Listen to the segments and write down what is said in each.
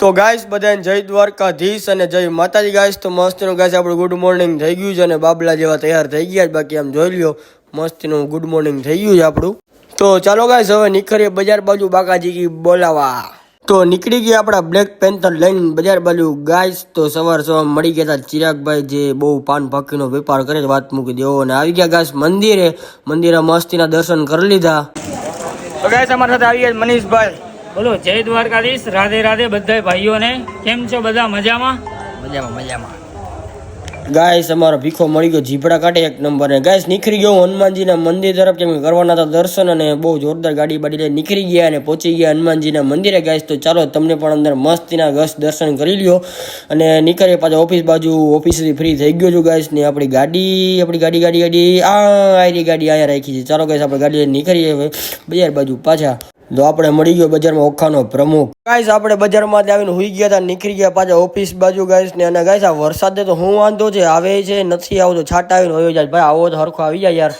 તો ગાઈસ બધાને જય દ્વારકાધીશ અને જય માતાજી ગાઈસ. તો મસ્તીનું ગાઈસ આપણું ગુડ મોર્નિંગ થઈ ગયું છે અને બાબલા જેવા તૈયાર થઈ ગયા છે. બાકી આમ જોઈ લ્યો મસ્તીનું ગુડ મોર્નિંગ થઈ ગયું છે આપણું. તો ચાલો ગાઈસ હવે નીકળીએ બજાર બાજુ બાકાજી બોલાવા. તો નીકળી ગયા આપણા બ્લેક પેન્થર લઈને બજાર બાજુ ગાઈસ. તો સવાર મળી ગયા હતા ચિરાગભાઈ જે બહુ પાન પાકીનો વેપાર કરે વાત મૂકી દેવો અને આવી ગયા ગાઈસ મંદિરે મસ્તીના દર્શન કરી લીધા. તો ગાઈસ અમારા સાથે આવી ગયા મનીષભાઈ. બોલો જય દ્વારકાધીશ, રાધે રાધે બધા ભાઈઓને. કેમ છો બધા? મજામાં મજામાં. ગાઈસ અમારો ભીખો મળી ગયો જીભડા કાઢે એક નંબર. ને ગાઈસ નીકળી ગયો હનુમાનજીના મંદિર તરફ કેમ કરવાના હતા દર્શન અને બહુ જોરદાર ગાડી બાડી લઈને નીકળી ગયા અને પહોંચી ગયા હનુમાનજીના મંદિરે ગાઈસ. તો ચાલો તમને પણ અંદર મસ્તીના દર્શન કરી લ્યો અને નીકળીએ પાછા ઓફિસ બાજુ. ઓફિસથી ફ્રી થઈ ગયો છું ગાઈસ ને આપણી ગાડી અહીંયા રાખી છે. ચાલો ગાઈસ આપણે ગાડી લઈને નીકળીએ હવે બજાર બાજુ પાછા. તો આપણે મળી ગયો બજારમાં ઓખાનો પ્રમુખ. ગાઈસ આપણે બજારમાં આવીને હુઈ ગયા હતા, નીકળી ગયા પાછા ઓફિસ બાજુ ગાઈસ ને. અને ગાઈસ આ વરસાદે તો હું વાંધો છે, આવે છે નથી આવતો, છાટ આવીને હોયો જાય. ભાઈ આવો તો હરખો આવી જાય યાર.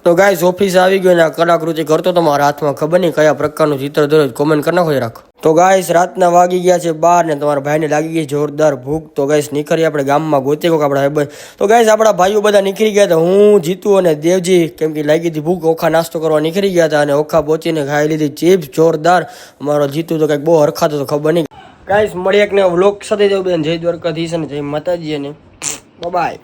તો ગાઈસ ઓફિસ આવી ગયો ને કલાકૃતિ કરતો તમારા હાથમાં ખબર નહીં કયા પ્રકારનું ચિત્ર દોરે કોમેન્ટ કરી નાખો રાખો. તો ગાઈસ રાતના વાગી ગયા છે 12 ને તમારા ભાઈને લાગી ગઈ જોરદાર ભૂખ. તો ગાઈસ નીકળી આપણે ગામમાં ગોતી કોક આપણા ભાઈ. તો ગાઈસ આપણા ભાઈઓ બધા નીકળી ગયા હતા, હું જીતુ અને દેવજી, કેમ કે લાગી હતી ભૂખ. ઓખા નાસ્તો કરવા નીકળી ગયા હતા અને ઓખા પહોંચીને ખાઈ લીધી ચિપ્સ જોરદાર. અમારો જીતુ તો કંઈક બહુ હરખાતો તો ખબર નહીં. ગાઈસ મળી એક ને વ્લોગ સાથે જવું. જય દ્વારકાધીશ અને જય માતાજી અને બાય.